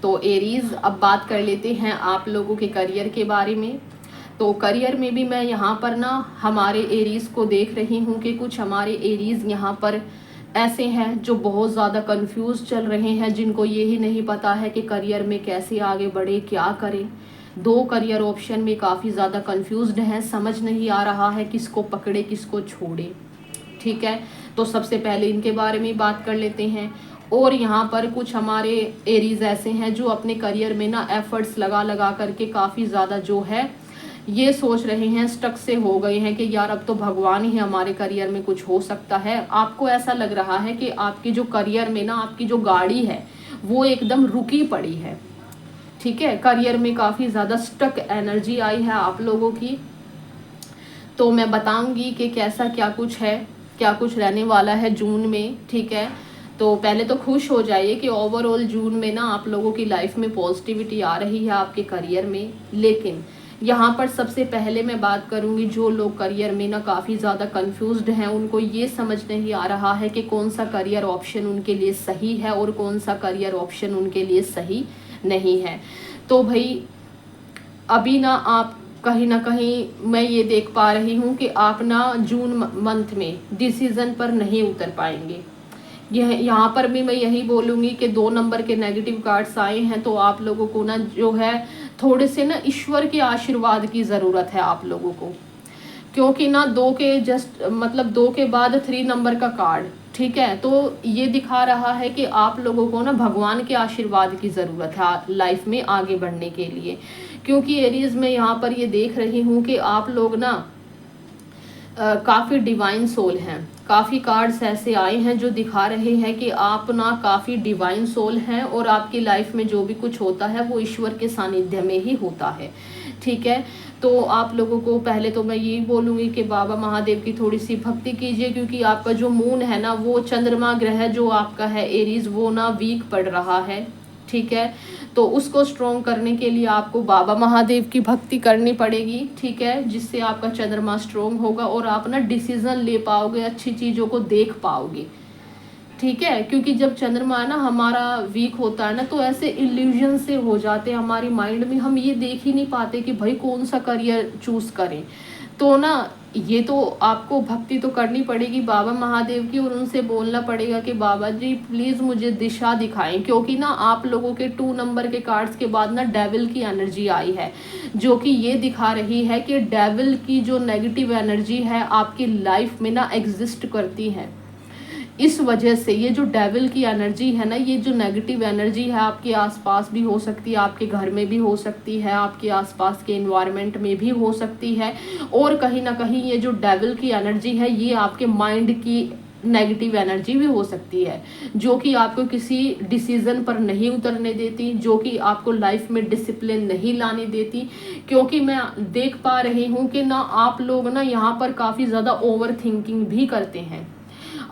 तो एरीज, अब बात कर लेते हैं आप लोगों के करियर के बारे में। तो करियर में भी मैं यहाँ पर ना हमारे एरीज को देख रही हूँ कि कुछ हमारे एरीज यहाँ पर ऐसे हैं जो बहुत ज़्यादा कंफ्यूज चल रहे हैं, जिनको ये ही नहीं पता है कि करियर में कैसे आगे बढ़े, क्या करें। दो करियर ऑप्शन में काफ़ी ज़्यादा कंफ्यूज्ड हैं, समझ नहीं आ रहा है किसको पकड़े किसको छोड़े। ठीक है, तो सबसे पहले इनके बारे में बात कर लेते हैं। और यहाँ पर कुछ हमारे एरीज ऐसे हैं जो अपने करियर में ना एफर्ट्स लगा लगा करके काफ़ी ज़्यादा जो है ये सोच रहे हैं, स्टक से हो गए हैं कि यार अब तो भगवान ही हमारे करियर में कुछ हो सकता है। आपको ऐसा लग रहा है कि आपके जो करियर में ना आपकी जो गाड़ी है वो एकदम रुकी पड़ी है। ठीक है, करियर में काफ़ी ज़्यादा स्टक एनर्जी आई है आप लोगों की। तो मैं बताऊंगी कि कैसा क्या कुछ है, क्या कुछ रहने वाला है जून में। ठीक है, तो पहले तो खुश हो जाइए कि ओवरऑल जून में ना आप लोगों की लाइफ में पॉजिटिविटी आ रही है आपके करियर में। लेकिन यहाँ पर सबसे पहले मैं बात करूँगी जो लोग करियर में ना काफ़ी ज़्यादा कंफ्यूज्ड हैं, उनको ये समझ नहीं आ रहा है कि कौन सा करियर ऑप्शन उनके लिए सही है और कौन सा करियर ऑप्शन उनके लिए सही नहीं है। तो भाई अभी ना कहीं मैं ये देख पा रही हूँ कि आप ना जून मंथ में डिसीज़न पर नहीं उतर पाएंगे। यह यहाँ पर भी मैं यही बोलूँगी कि 2 नंबर के नेगेटिव कार्ड्स आए हैं, तो आप लोगों को ना जो है थोड़े से ना ईश्वर के आशीर्वाद की ज़रूरत है आप लोगों को। क्योंकि ना 2 के जस्ट मतलब 2 के बाद 3 नंबर का कार्ड, ठीक है, तो ये दिखा रहा है कि आप लोगों को ना भगवान के आशीर्वाद की ज़रूरत है लाइफ में आगे बढ़ने के लिए। क्योंकि एरीज में यहाँ पर ये देख रही हूँ कि आप लोग ना काफ़ी डिवाइन सोल हैं। काफ़ी कार्ड्स ऐसे आए हैं जो दिखा रहे हैं कि आप ना काफ़ी डिवाइन सोल हैं और आपकी लाइफ में जो भी कुछ होता है वो ईश्वर के सानिध्य में ही होता है। ठीक है, तो आप लोगों को पहले तो मैं यही बोलूँगी कि बाबा महादेव की थोड़ी सी भक्ति कीजिए, क्योंकि आपका जो मून है ना, वो चंद्रमा ग्रह जो आपका है एरीज, वो ना वीक पड़ रहा है। ठीक है, तो उसको स्ट्रॉन्ग करने के लिए आपको बाबा महादेव की भक्ति करनी पड़ेगी। ठीक है, जिससे आपका चंद्रमा स्ट्रॉन्ग होगा और आप ना डिसीजन ले पाओगे, अच्छी चीज़ों को देख पाओगे। ठीक है, क्योंकि जब चंद्रमा ना हमारा वीक होता है ना, तो ऐसे इल्यूजन से हो जाते हैं हमारी माइंड में, हम ये देख ही नहीं पाते कि भाई कौन सा करियर चूज करें। तो ना ये तो आपको भक्ति तो करनी पड़ेगी बाबा महादेव की, और उनसे बोलना पड़ेगा कि बाबा जी प्लीज़ मुझे दिशा दिखाएं। क्योंकि ना आप लोगों के 2 नंबर के कार्ड्स के बाद ना डेविल की एनर्जी आई है, जो कि ये दिखा रही है कि डेविल की जो नेगेटिव एनर्जी है आपकी लाइफ में ना एग्जिस्ट करती है। इस वजह से ये जो डेविल की एनर्जी है ना, ये जो नेगेटिव एनर्जी है आपके आसपास भी हो सकती है, आपके घर में भी हो सकती है, आपके आसपास के एनवायरनमेंट में भी हो सकती है। और कहीं ना कहीं ये जो डेविल की एनर्जी है ये आपके माइंड की नेगेटिव एनर्जी भी हो सकती है, जो कि आपको किसी डिसीजन पर नहीं उतरने देती, जो कि आपको लाइफ में डिसिप्लिन नहीं लाने देती। क्योंकि मैं देख पा रही हूँ कि ना आप लोग ना यहाँ पर काफ़ी ज़्यादा ओवर थिंकिंग भी करते हैं।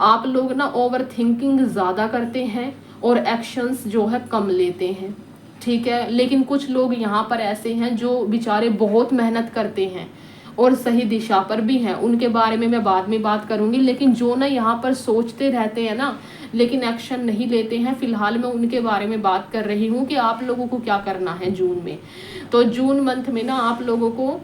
आप लोग ना ओवर थिंकिंग ज़्यादा करते हैं और एक्शंस जो है कम लेते हैं। ठीक है, लेकिन कुछ लोग यहाँ पर ऐसे हैं जो बेचारे बहुत मेहनत करते हैं और सही दिशा पर भी हैं, उनके बारे में मैं बाद में बात करूँगी। लेकिन जो ना यहाँ पर सोचते रहते हैं ना लेकिन एक्शन नहीं लेते हैं, फिलहाल मैं उनके बारे में बात कर रही हूँ कि आप लोगों को क्या करना है जून में। तो जून मंथ में ना आप लोगों को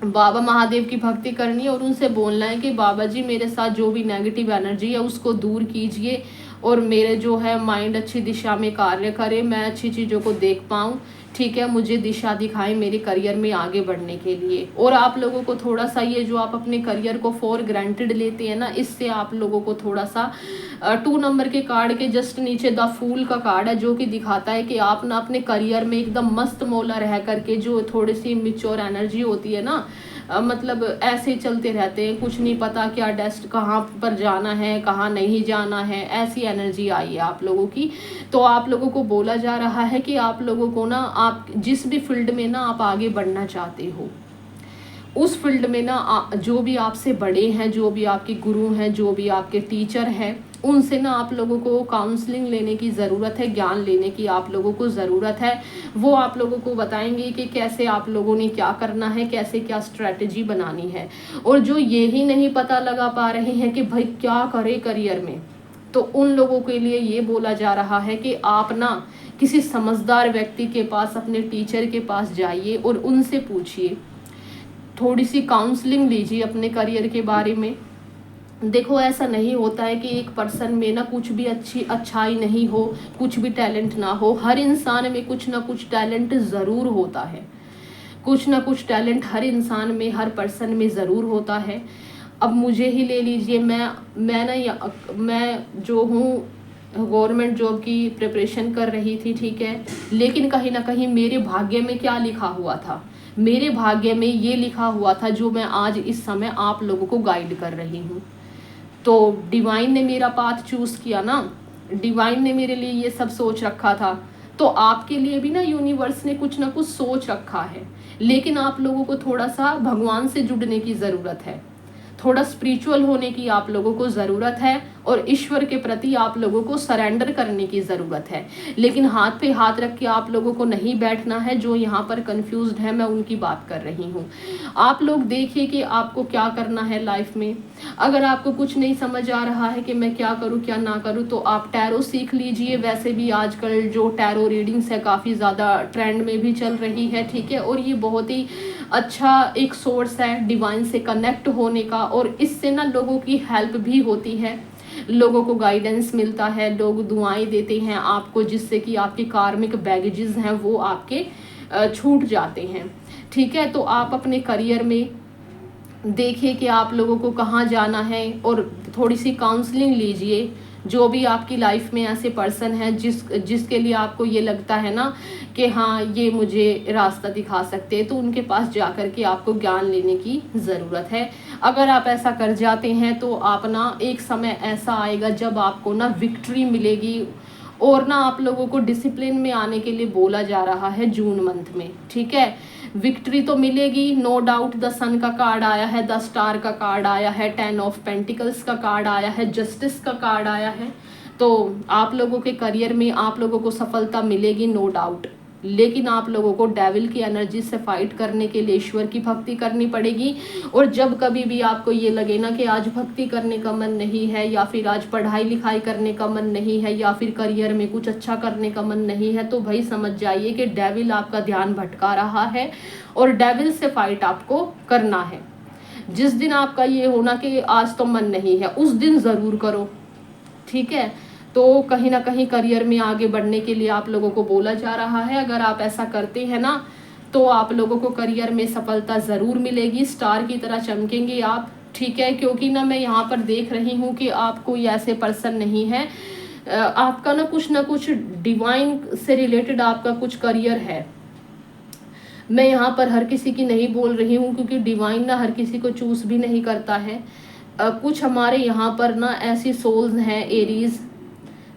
बाबा महादेव की भक्ति करनी है और उनसे बोलना है कि बाबा जी मेरे साथ जो भी नेगेटिव एनर्जी है उसको दूर कीजिए और मेरे जो है माइंड अच्छी दिशा में कार्य करे, मैं अच्छी चीज़ों को देख पाऊँ। ठीक है, मुझे दिशा दिखाएं मेरे करियर में आगे बढ़ने के लिए। और आप लोगों को थोड़ा सा ये जो आप अपने करियर को फॉर ग्रांटेड लेते हैं ना, इससे आप लोगों को थोड़ा सा 2 नंबर के कार्ड के जस्ट नीचे द फूल का कार्ड है, जो कि दिखाता है कि आप ना अपने करियर में एकदम मस्त मौला रह करके, जो थोड़ी सी मिच्योर एनर्जी होती है ना, मतलब ऐसे चलते रहते हैं, कुछ नहीं पता क्या डेस्ट कहाँ पर जाना है कहाँ नहीं जाना है, ऐसी एनर्जी आई है आप लोगों की। तो आप लोगों को बोला जा रहा है कि आप लोगों को ना, आप जिस भी फील्ड में ना आप आगे बढ़ना चाहते हो उस फील्ड में ना जो भी आपसे बड़े हैं, जो भी आपके गुरु हैं, जो भी आपके टीचर हैं, उनसे ना आप लोगों को काउंसलिंग लेने की ज़रूरत है, ज्ञान लेने की आप लोगों को ज़रूरत है। वो आप लोगों को बताएंगे कि कैसे आप लोगों ने क्या करना है, कैसे क्या स्ट्रैटेजी बनानी है। और जो ये ही नहीं पता लगा पा रहे हैं कि भाई क्या करें करियर में, तो उन लोगों के लिए ये बोला जा रहा है कि आप ना किसी समझदार व्यक्ति के पास, अपने टीचर के पास जाइए और उनसे पूछिए, थोड़ी सी काउंसलिंग लीजिए अपने करियर के बारे में। देखो, ऐसा नहीं होता है कि एक पर्सन में ना कुछ भी अच्छाई नहीं हो, कुछ भी टैलेंट ना हो। हर इंसान में कुछ ना कुछ टैलेंट ज़रूर होता है, कुछ ना कुछ टैलेंट हर इंसान में, हर पर्सन में ज़रूर होता है। अब मुझे ही ले लीजिए, मैं जो हूँ गवर्नमेंट जॉब की प्रिपरेशन कर रही थी, ठीक है, लेकिन कहीं ना कहीं मेरे भाग्य में क्या लिखा हुआ था, मेरे भाग्य में ये लिखा हुआ था जो मैं आज इस समय आप लोगों को गाइड कर रही हूँ। तो डिवाइन ने मेरा पाथ चूज़ किया ना, डिवाइन ने मेरे लिए ये सब सोच रखा था। तो आपके लिए भी ना यूनिवर्स ने कुछ ना कुछ सोच रखा है, लेकिन आप लोगों को थोड़ा सा भगवान से जुड़ने की ज़रूरत है, थोड़ा स्पिरिचुअल होने की आप लोगों को ज़रूरत है, और ईश्वर के प्रति आप लोगों को सरेंडर करने की ज़रूरत है। लेकिन हाथ पे हाथ रख के आप लोगों को नहीं बैठना है। जो यहाँ पर कंफ्यूज्ड है, मैं उनकी बात कर रही हूँ। आप लोग देखिए कि आपको क्या करना है लाइफ में। अगर आपको कुछ नहीं समझ आ रहा है कि मैं क्या करूँ क्या ना करूँ, तो आप टैरो सीख लीजिए। वैसे भी आजकल जो टैरो रीडिंग्स है काफ़ी ज़्यादा ट्रेंड में भी चल रही है, ठीक है, और ये बहुत ही अच्छा एक सोर्स है डिवाइन से कनेक्ट होने का, और इससे ना लोगों की हेल्प भी होती है, लोगों को गाइडेंस मिलता है, लोग दुआएं देते हैं आपको, जिससे कि आपके कार्मिक बैगेजेस हैं वो आपके छूट जाते हैं, ठीक है। तो आप अपने करियर में देखिए कि आप लोगों को कहाँ जाना है, और थोड़ी सी काउंसलिंग लीजिए। जो भी आपकी लाइफ में ऐसे पर्सन हैं जिसके लिए आपको ये लगता है ना कि हाँ ये मुझे रास्ता दिखा सकते हैं, तो उनके पास जाकर के आपको ज्ञान लेने की ज़रूरत है। अगर आप ऐसा कर जाते हैं तो आप ना, एक समय ऐसा आएगा जब आपको ना विक्ट्री मिलेगी, और ना आप लोगों को डिसिप्लिन में आने के लिए बोला जा रहा है जून मंथ में, ठीक है। विक्ट्री तो मिलेगी, नो डाउट। द सन का कार्ड आया है, द स्टार का कार्ड आया है, 10 ऑफ पेंटिकल्स का कार्ड आया है, जस्टिस का कार्ड आया है। तो आप लोगों के करियर में आप लोगों को सफलता मिलेगी, नो डाउट। लेकिन आप लोगों को डेविल की एनर्जी से फाइट करने के लिए ईश्वर की भक्ति करनी पड़ेगी। और जब कभी भी आपको ये लगे ना कि आज भक्ति करने का मन नहीं है, या फिर आज पढ़ाई लिखाई करने का मन नहीं है, या फिर करियर में कुछ अच्छा करने का मन नहीं है, तो भाई समझ जाइए कि डेविल आपका ध्यान भटका रहा है, और डेविल से फाइट आपको करना है। जिस दिन आपका ये होना कि आज तो मन नहीं है, उस दिन ज़रूर करो, ठीक है। तो कहीं ना कहीं करियर में आगे बढ़ने के लिए आप लोगों को बोला जा रहा है। अगर आप ऐसा करते हैं ना, तो आप लोगों को करियर में सफलता ज़रूर मिलेगी, स्टार की तरह चमकेंगे आप, ठीक है। क्योंकि ना मैं यहाँ पर देख रही हूँ कि आप कोई ऐसे पर्सन नहीं है, आपका ना कुछ डिवाइन से रिलेटेड आपका कुछ करियर है। मैं यहाँ पर हर किसी की नहीं बोल रही हूँ, क्योंकि डिवाइन ना हर किसी को चूज भी नहीं करता है। कुछ हमारे यहाँ पर ना ऐसी सोल्स हैं, एरीज,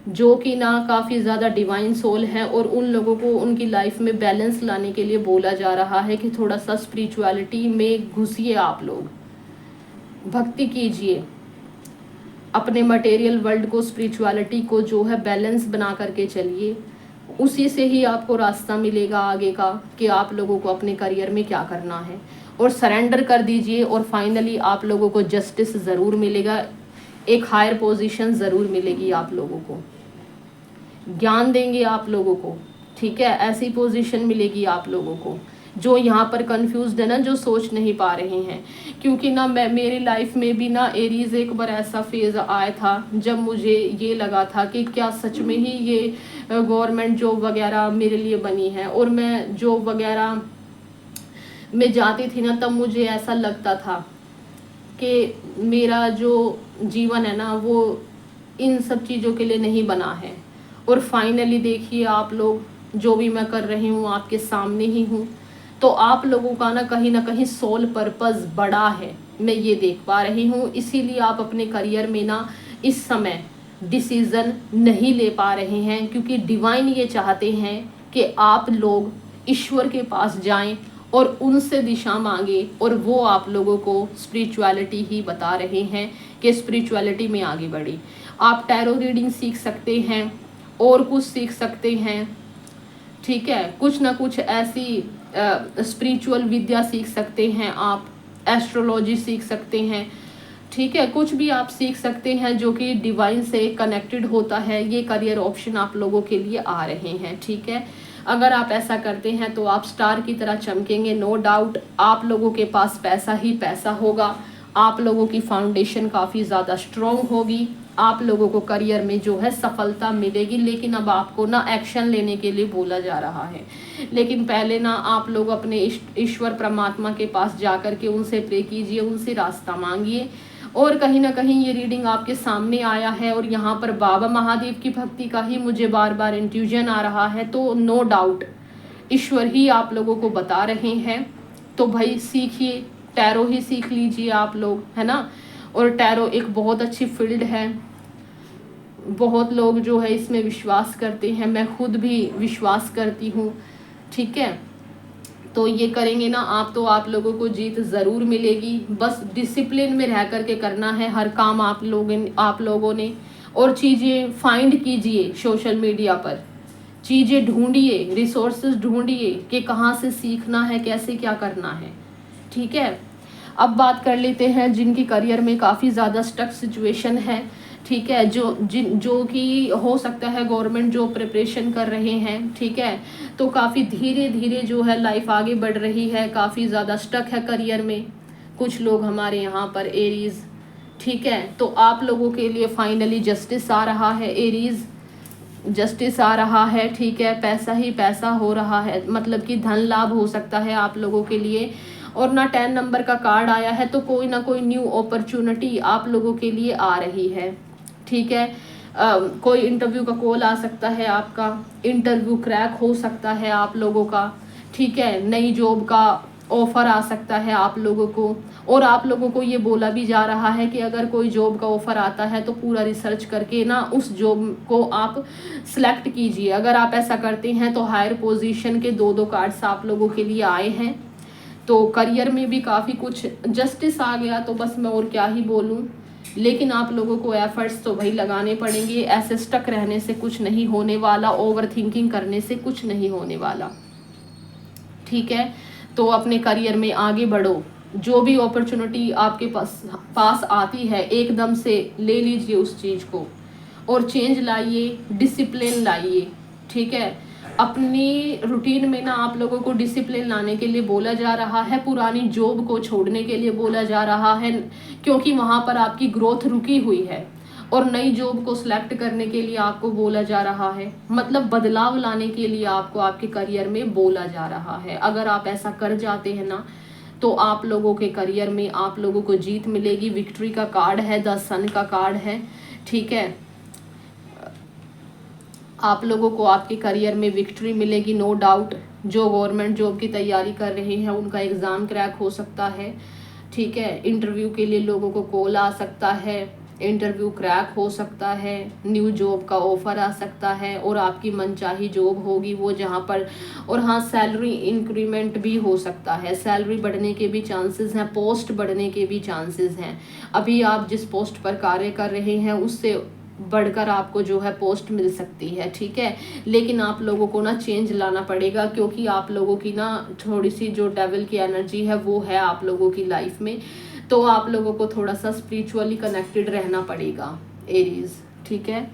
जो कि ना काफ़ी ज़्यादा डिवाइन सोल है, और उन लोगों को उनकी लाइफ में बैलेंस लाने के लिए बोला जा रहा है कि थोड़ा सा स्पिरिचुअलिटी में घुसिए, आप लोग भक्ति कीजिए, अपने मटेरियल वर्ल्ड को, स्पिरिचुअलिटी को जो है बैलेंस बना करके चलिए। उसी से ही आपको रास्ता मिलेगा आगे का कि आप लोगों को अपने करियर में क्या करना है, और सरेंडर कर दीजिए। और फाइनली आप लोगों को जस्टिस ज़रूर मिलेगा, एक हायर पोजीशन ज़रूर मिलेगी, आप लोगों को ज्ञान देंगे आप लोगों को, ठीक है। ऐसी पोजीशन मिलेगी आप लोगों को जो यहाँ पर कंफ्यूज्ड है ना, जो सोच नहीं पा रहे हैं। क्योंकि ना मेरी लाइफ में भी ना एरीज एक बार ऐसा फेज आया था जब मुझे ये लगा था कि क्या सच में ही ये गवर्नमेंट जॉब वगैरह मेरे लिए बनी है। और मैं जॉब वगैरह में जाती थी ना, तब मुझे ऐसा लगता था कि मेरा जो जीवन है ना वो इन सब चीज़ों के लिए नहीं बना है। और फाइनली देखिए आप लोग, जो भी मैं कर रही हूँ आपके सामने ही हूँ। तो आप लोगों का ना कहीं सोल पर्पस बड़ा है, मैं ये देख पा रही हूँ। इसीलिए आप अपने करियर में ना इस समय डिसीज़न नहीं ले पा रहे हैं, क्योंकि डिवाइन ये चाहते हैं कि आप लोग ईश्वर के पास जाएं और उनसे दिशा मांगे, और वो आप लोगों को स्पिरिचुअलिटी ही बता रहे हैं कि स्पिरिचुअलिटी में आगे बढ़े। आप टैरो रीडिंग सीख सकते हैं, और कुछ सीख सकते हैं, ठीक है। कुछ ना कुछ ऐसी स्पिरिचुअल विद्या सीख सकते हैं, आप एस्ट्रोलॉजी सीख सकते हैं, ठीक है, कुछ भी आप सीख सकते हैं जो कि डिवाइन से कनेक्टेड होता है, ये करियर ऑप्शन आप लोगों के लिए आ रहे हैं। ठीक है, अगर आप ऐसा करते हैं तो आप स्टार की तरह चमकेंगे, नो डाउट। आप लोगों के पास पैसा ही पैसा होगा, आप लोगों की फाउंडेशन काफ़ी ज़्यादा स्ट्रॉन्ग होगी, आप लोगों को करियर में जो है सफलता मिलेगी। लेकिन अब आपको ना एक्शन लेने के लिए बोला जा रहा है, लेकिन पहले ना आप लोग अपने ईश्वर परमात्मा के पास जा कर के उनसे प्रे कीजिए, उनसे रास्ता मांगिए। और कहीं ना कहीं ये रीडिंग आपके सामने आया है और यहाँ पर बाबा महादेव की भक्ति का ही मुझे बार बार इंट्यूजन आ रहा है, तो नो डाउट ईश्वर ही आप लोगों को बता रहे हैं। तो भाई सीखिए, टैरो ही सीख लीजिए आप लोग, है ना। और टैरो एक बहुत अच्छी फील्ड है, बहुत लोग जो है इसमें विश्वास करते हैं, मैं खुद भी विश्वास करती हूँ। ठीक है, तो ये करेंगे ना आप तो आप लोगों को जीत ज़रूर मिलेगी। बस डिसिप्लिन में रह करके करना है हर काम आप लोगों ने। और चीज़ें फाइंड कीजिए सोशल मीडिया पर, चीज़ें ढूंढिए, रिसोर्सेज ढूंढिए कि कहाँ से सीखना है, कैसे क्या करना है। ठीक है, अब बात कर लेते हैं जिनकी करियर में काफ़ी ज़्यादा स्टक सिचुएशन है। ठीक है, जो कि हो सकता है गवर्नमेंट जॉब प्रिपरेशन कर रहे हैं। ठीक है, तो काफ़ी धीरे धीरे जो है लाइफ आगे बढ़ रही है, काफ़ी ज़्यादा स्टक है करियर में कुछ लोग हमारे यहाँ पर एरीज। ठीक है, तो आप लोगों के लिए फाइनली जस्टिस आ रहा है एरीज, जस्टिस आ रहा है। ठीक है, पैसा ही पैसा हो रहा है, मतलब कि धन लाभ हो सकता है आप लोगों के लिए। और ना 10 नंबर का कार्ड आया है, तो कोई ना कोई न्यू अपॉर्चुनिटी आप लोगों के लिए आ रही है। ठीक है, कोई इंटरव्यू का कॉल आ सकता है, आपका इंटरव्यू क्रैक हो सकता है आप लोगों का। ठीक है, नई जॉब का ऑफ़र आ सकता है आप लोगों को। और आप लोगों को ये बोला भी जा रहा है कि अगर कोई जॉब का ऑफ़र आता है तो पूरा रिसर्च करके ना उस जॉब को आप सिलेक्ट कीजिए। अगर आप ऐसा करते हैं तो हायर पोजीशन के 2-2 कार्ड्स आप लोगों के लिए आए हैं। तो करियर में भी काफ़ी कुछ जस्टिस आ गया, तो बस मैं और क्या ही बोलूँ। लेकिन आप लोगों को एफर्ट्स तो भाई लगाने पड़ेंगे, ऐसे स्टक रहने से कुछ नहीं होने वाला, ओवर थिंकिंग करने से कुछ नहीं होने वाला। ठीक है, तो अपने करियर में आगे बढ़ो, जो भी अपॉर्चुनिटी आपके पास आती है एकदम से ले लीजिए उस चीज़ को और चेंज लाइए, डिसिप्लिन लाइए। ठीक है, अपनी रूटीन में ना आप लोगों को डिसिप्लिन लाने के लिए बोला जा रहा है, पुरानी जॉब को छोड़ने के लिए बोला जा रहा है, क्योंकि वहाँ पर आपकी ग्रोथ रुकी हुई है। और नई जॉब को सिलेक्ट करने के लिए आपको बोला जा रहा है, मतलब बदलाव लाने के लिए आपको आपके करियर में बोला जा रहा है। अगर आप ऐसा कर जाते हैं ना तो आप लोगों के करियर में आप लोगों को जीत मिलेगी। विक्ट्री का कार्ड है, द सन का कार्ड है। ठीक है, आप लोगों को आपके करियर में विक्ट्री मिलेगी, नो डाउट। जो गवर्नमेंट जॉब की तैयारी कर रहे हैं उनका एग्ज़ाम क्रैक हो सकता है। ठीक है, इंटरव्यू के लिए लोगों को कॉल आ सकता है, इंटरव्यू क्रैक हो सकता है, न्यू जॉब का ऑफ़र आ सकता है और आपकी मनचाही जॉब होगी वो जहाँ पर। और हाँ, सैलरी इंक्रीमेंट भी हो सकता है, सैलरी बढ़ने के भी चांसेस हैं, पोस्ट बढ़ने के भी चांसेस हैं। अभी आप जिस पोस्ट पर कार्य कर रहे हैं उससे बढ़कर आपको जो है पोस्ट मिल सकती है। ठीक है, लेकिन आप लोगों को ना चेंज लाना पड़ेगा, क्योंकि आप लोगों की ना थोड़ी सी जो डेविल की एनर्जी है वो है आप लोगों की लाइफ में। तो आप लोगों को थोड़ा सा स्पिरिचुअली कनेक्टेड रहना पड़ेगा एरीज। ठीक है,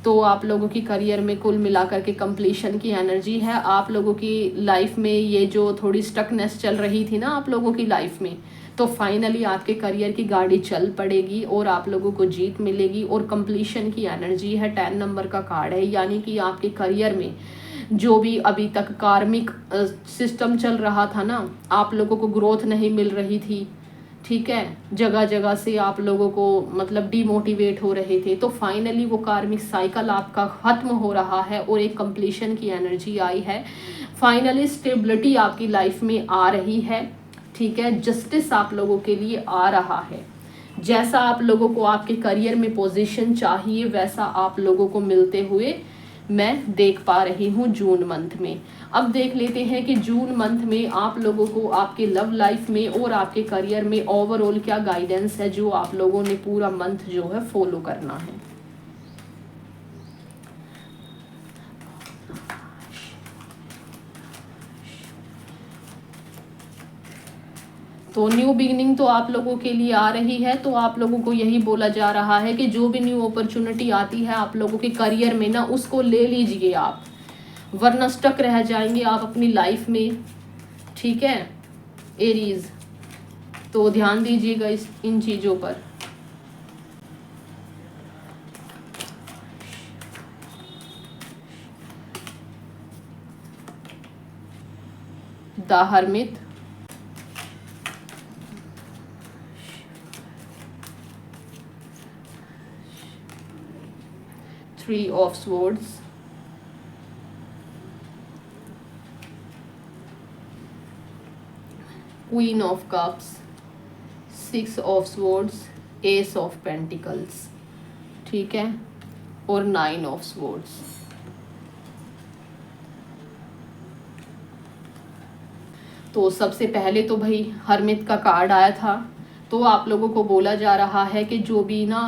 तो आप लोगों की करियर में कुल मिलाकर के कंप्लीशन की एनर्जी है। आप लोगों की लाइफ में ये जो थोड़ी स्टकनेस चल रही थी ना आप लोगों की लाइफ में, तो फाइनली आपके करियर की गाड़ी चल पड़ेगी और आप लोगों को जीत मिलेगी। और कंप्लीशन की एनर्जी है, 10 नंबर का कार्ड है, यानी कि आपके करियर में जो भी अभी तक कार्मिक सिस्टम चल रहा था ना, आप लोगों को ग्रोथ नहीं मिल रही थी। ठीक है, जगह जगह से आप लोगों को मतलब डीमोटिवेट हो रहे थे, तो फाइनली वो कार्मिक साइकिल आपका ख़त्म हो रहा है और एक कंप्लीशन की एनर्जी आई है। फाइनली स्टेबिलिटी आपकी लाइफ में आ रही है। ठीक है, जस्टिस आप लोगों के लिए आ रहा है। जैसा आप लोगों को आपके करियर में पोजीशन चाहिए वैसा आप लोगों को मिलते हुए मैं देख पा रही हूँ जून मंथ में। अब देख लेते हैं कि जून मंथ में आप लोगों को आपके लव लाइफ में और आपके करियर में ओवरऑल क्या गाइडेंस है जो आप लोगों ने पूरा मंथ जो है फॉलो करना है। तो न्यू बिगनिंग तो आप लोगों के लिए आ रही है। तो आप लोगों को यही बोला जा रहा है कि जो भी न्यू अपॉर्चुनिटी आती है आप लोगों के करियर में ना, उसको ले लीजिए आप, वरना स्टक रह जाएंगे आप अपनी लाइफ में। ठीक है एरीज, तो ध्यान दीजिएगा इन चीज़ों पर। The hermit, 3 of swords, Queen of cups, 6 of swords, Ace of pentacles, ठीक है, और 9 of swords। तो सबसे पहले तो भाई हरमित का कार्ड आया था। तो आप लोगों को बोला जा रहा है कि जो भी ना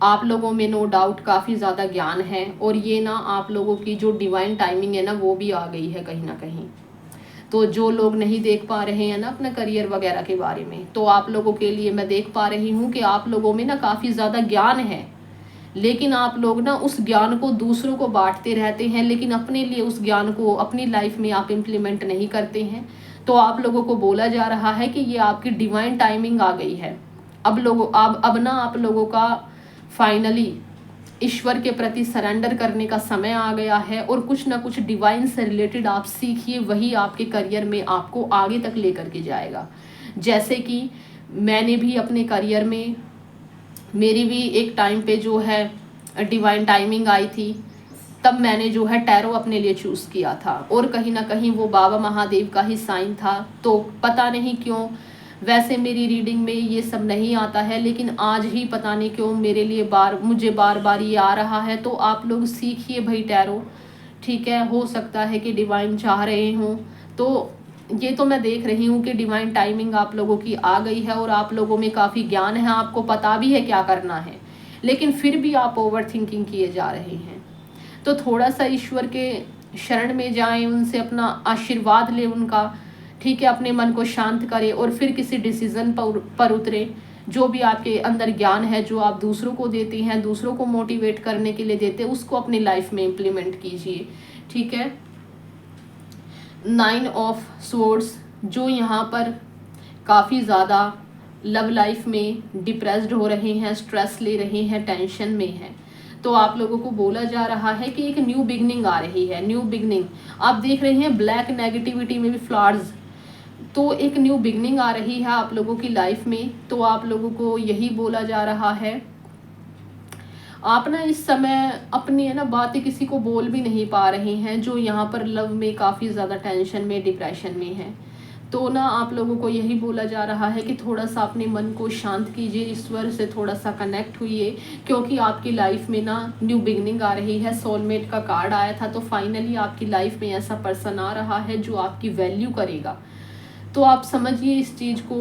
आप लोगों में नो डाउट काफ़ी ज़्यादा ज्ञान है, और ये ना आप लोगों की जो डिवाइन टाइमिंग है ना वो भी आ गई है कहीं ना कहीं। तो जो लोग नहीं देख पा रहे हैं ना अपना करियर वगैरह के बारे में, तो आप लोगों के लिए मैं देख पा रही हूँ कि आप लोगों में ना काफ़ी ज़्यादा ज्ञान है, लेकिन आप लोग ना उस ज्ञान को दूसरों को बांटते रहते हैं, लेकिन अपने लिए उस ज्ञान को अपनी लाइफ में आप इम्प्लीमेंट नहीं करते हैं। तो आप लोगों को बोला जा रहा है कि ये आपकी डिवाइन टाइमिंग आ गई है। अब ना आप लोगों का फाइनली ईश्वर के प्रति सरेंडर करने का समय आ गया है, और कुछ ना कुछ डिवाइन से रिलेटेड आप सीखिए, वही आपके करियर में आपको आगे तक लेकर के जाएगा। जैसे कि मैंने भी अपने करियर में, मेरी भी एक टाइम पे जो है डिवाइन टाइमिंग आई थी, तब मैंने जो है टैरो अपने लिए चूज़ किया था, और कहीं ना कहीं वो बाबा महादेव का ही साइन था। तो पता नहीं क्यों, वैसे मेरी रीडिंग में ये सब नहीं आता है, लेकिन आज ही पता नहीं क्यों मेरे लिए मुझे बार बार ये आ रहा है। तो आप लोग सीखिए भाई टैरो, ठीक है, हो सकता है कि डिवाइन चाह रहे हों। तो ये तो मैं देख रही हूँ कि डिवाइन टाइमिंग आप लोगों की आ गई है, और आप लोगों में काफ़ी ज्ञान है, आपको पता भी है क्या करना है, लेकिन फिर भी आप ओवर थिंकिंग किए जा रहे हैं। तो थोड़ा सा ईश्वर के शरण में जाएं, उनसे अपना आशीर्वाद लें उनका, ठीक है, अपने मन को शांत करें, और फिर किसी डिसीजन पर उतरें। जो भी आपके अंदर ज्ञान है, जो आप दूसरों को देते हैं, दूसरों को मोटिवेट करने के लिए देते हैं, उसको अपनी लाइफ में इम्प्लीमेंट कीजिए। ठीक है, 9 ऑफ स्वॉर्ड्स, जो यहाँ पर काफ़ी ज़्यादा लव लाइफ में डिप्रेस्ड हो रहे हैं, स्ट्रेस ले रहे हैं, टेंशन में हैं, तो आप लोगों को बोला जा रहा है कि एक न्यू बिगनिंग आ रही है। न्यू बिगनिंग आप देख रहे हैं, ब्लैक नेगेटिविटी में भी फ्लावर्स, तो एक न्यू बिगनिंग आ रही है आप लोगों की लाइफ में। तो आप लोगों को यही बोला जा रहा है, आप ना इस समय अपनी है ना बातें किसी को बोल भी नहीं पा रहे हैं, जो यहाँ पर लव में काफ़ी ज़्यादा टेंशन में, डिप्रेशन में है। तो ना आप लोगों को यही बोला जा रहा है कि थोड़ा सा अपने मन को शांत कीजिए, ईश्वर से थोड़ा सा कनेक्ट हुइए, क्योंकि आपकी लाइफ में ना न्यू बिगनिंग आ रही है। सोलमेट का कार्ड आया था, तो फाइनली आपकी लाइफ में ऐसा पर्सन आ रहा है जो आपकी वैल्यू करेगा। तो आप समझिए इस चीज़ को,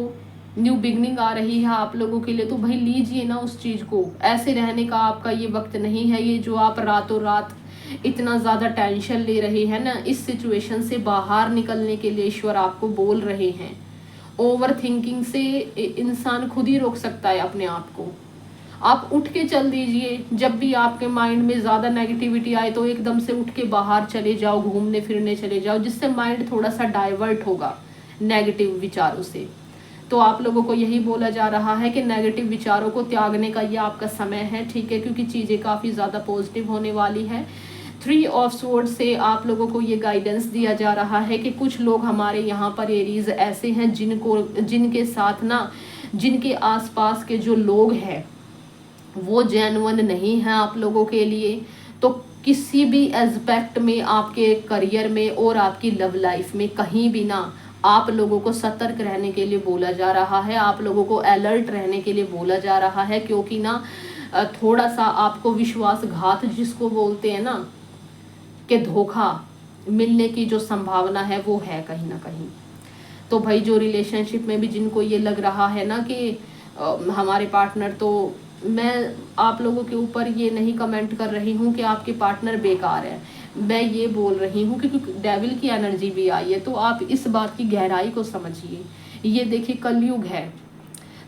न्यू बिगनिंग आ रही है आप लोगों के लिए, तो भाई लीजिए ना उस चीज़ को। ऐसे रहने का आपका ये वक्त नहीं है। ये जो आप रातों रात इतना ज़्यादा टेंशन ले रहे हैं ना, इस सिचुएशन से बाहर निकलने के लिए ईश्वर आपको बोल रहे हैं। ओवर थिंकिंग से इंसान खुद ही रोक सकता है अपने आप को। आप उठ के चल दीजिए, जब भी आपके माइंड में ज़्यादा नेगेटिविटी आए तो एकदम से उठ के बाहर चले जाओ, घूमने फिरने चले जाओ, जिससे माइंड थोड़ा सा डाइवर्ट होगा नेगेटिव विचारों से। तो आप लोगों को यही बोला जा रहा है कि नेगेटिव विचारों को त्यागने का ये आपका समय है, ठीक है, क्योंकि चीज़ें काफ़ी ज़्यादा पॉजिटिव होने वाली है। 3 ऑफ स्वॉर्ड से आप लोगों को ये गाइडेंस दिया जा रहा है कि कुछ लोग हमारे यहाँ पर एरीज ऐसे हैं जिनके साथ ना, जिनके आसपास के जो लोग हैं वो जेन्युइन नहीं हैं आप लोगों के लिए। तो किसी भी एस्पेक्ट में, आपके करियर में और आपकी लव लाइफ में, कहीं भी ना आप लोगों को सतर्क रहने के लिए बोला जा रहा है, आप लोगों को अलर्ट रहने के लिए बोला जा रहा है, क्योंकि ना थोड़ा सा आपको विश्वासघात जिसको बोलते हैं ना, कि धोखा मिलने की जो संभावना है वो है कहीं ना कहीं। तो भाई जो रिलेशनशिप में भी जिनको ये लग रहा है ना कि हमारे पार्टनर, तो मैं आप लोगों के ऊपर ये नहीं कमेंट कर रही हूँ कि आपके पार्टनर बेकार है, मैं ये बोल रही हूँ क्योंकि डेविल की एनर्जी भी आई है। तो आप इस बात की गहराई को समझिए ये देखिए कलयुग है,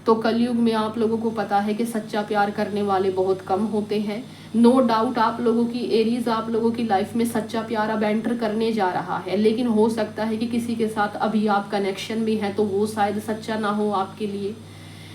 तो कलयुग में आप लोगों को पता है कि सच्चा प्यार करने वाले बहुत कम होते हैं। नो डाउट आप लोगों की एरीज, आप लोगों की लाइफ में सच्चा प्यार अब एंटर करने जा रहा है, लेकिन हो सकता है कि किसी के साथ अभी आप कनेक्शन में हैं तो वो शायद सच्चा ना हो आपके लिए,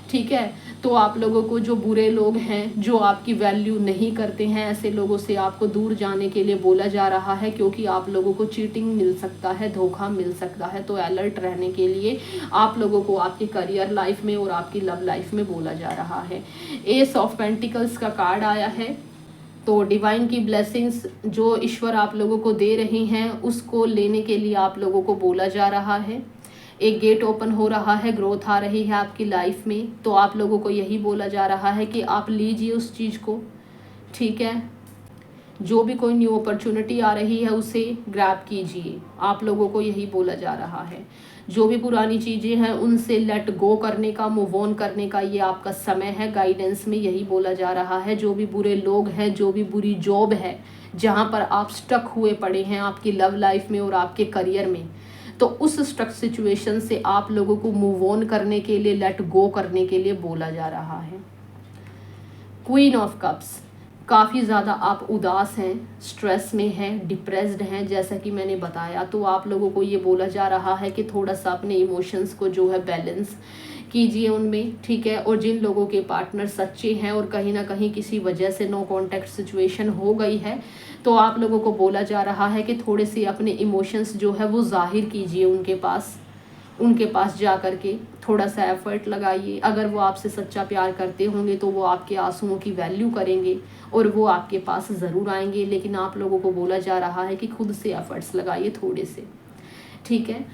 ठीक है। तो आप लोगों को जो बुरे लोग हैं, जो आपकी वैल्यू नहीं करते हैं, ऐसे लोगों से आपको दूर जाने के लिए बोला जा रहा है, क्योंकि आप लोगों को चीटिंग मिल सकता है, धोखा मिल सकता है। तो अलर्ट रहने के लिए आप लोगों को आपकी करियर लाइफ में और आपकी लव लाइफ में बोला जा रहा है। एस ऑफ पेंटिकल्स का कार्ड आया है, तो डिवाइन की ब्लेसिंग्स जो ईश्वर आप लोगों को दे रहे हैं उसको लेने के लिए आप लोगों को बोला जा रहा है। एक गेट ओपन हो रहा है, ग्रोथ आ रही है आपकी लाइफ में, तो आप लोगों को यही बोला जा रहा है कि आप लीजिए उस चीज़ को, ठीक है। जो भी कोई न्यू अपॉर्चुनिटी आ रही है उसे ग्रैब कीजिए, आप लोगों को यही बोला जा रहा है। जो भी पुरानी चीज़ें हैं उनसे लेट गो करने का, मूव ऑन करने का ये आपका समय है। गाइडेंस में यही बोला जा रहा है। जो भी बुरे लोग हैं, जो भी बुरी जॉब है जहाँ पर आप स्टक हुए पड़े हैं आपकी लव लाइफ में और आपके करियर में, तो उस स्टक सिचुएशन से आप लोगों को मूव ऑन करने के लिए, लेट गो करने के लिए बोला जा रहा है। क्वीन ऑफ कप्स, काफ़ी ज़्यादा आप उदास हैं, स्ट्रेस में हैं, डिप्रेस्ड हैं, जैसा कि मैंने बताया। तो आप लोगों को ये बोला जा रहा है कि थोड़ा सा अपने इमोशंस को जो है बैलेंस कीजिए उनमें, ठीक है। और जिन लोगों के पार्टनर सच्चे हैं और कहीं ना कहीं किसी वजह से नो कॉन्टैक्ट सिचुएशन हो गई है, तो आप लोगों को बोला जा रहा है कि थोड़े से अपने इमोशंस जो है वो जाहिर कीजिए उनके पास जा कर के थोड़ा सा एफर्ट लगाइए। अगर वो आपसे सच्चा प्यार करते होंगे तो वो आपके आंसुओं की वैल्यू करेंगे और वो आपके पास ज़रूर आएंगे, लेकिन आप लोगों को बोला जा रहा है कि खुद से एफर्ट्स लगाइए थोड़े से, ठीक है।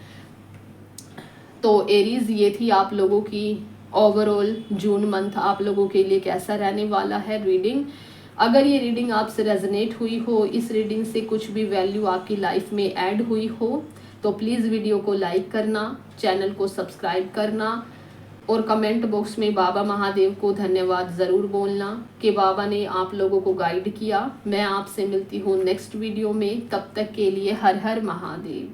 तो एरीज, ये थी आप लोगों की ओवरऑल जून मंथ आप लोगों के लिए कैसा रहने वाला है रीडिंग। अगर ये रीडिंग आपसे रेजोनेट हुई हो, इस रीडिंग से कुछ भी वैल्यू आपकी लाइफ में ऐड हुई हो, तो प्लीज़ वीडियो को लाइक करना, चैनल को सब्सक्राइब करना और कमेंट बॉक्स में बाबा महादेव को धन्यवाद ज़रूर बोलना कि बाबा ने आप लोगों को गाइड किया। मैं आपसे मिलती हूँ नेक्स्ट वीडियो में, तब तक के लिए हर हर महादेव।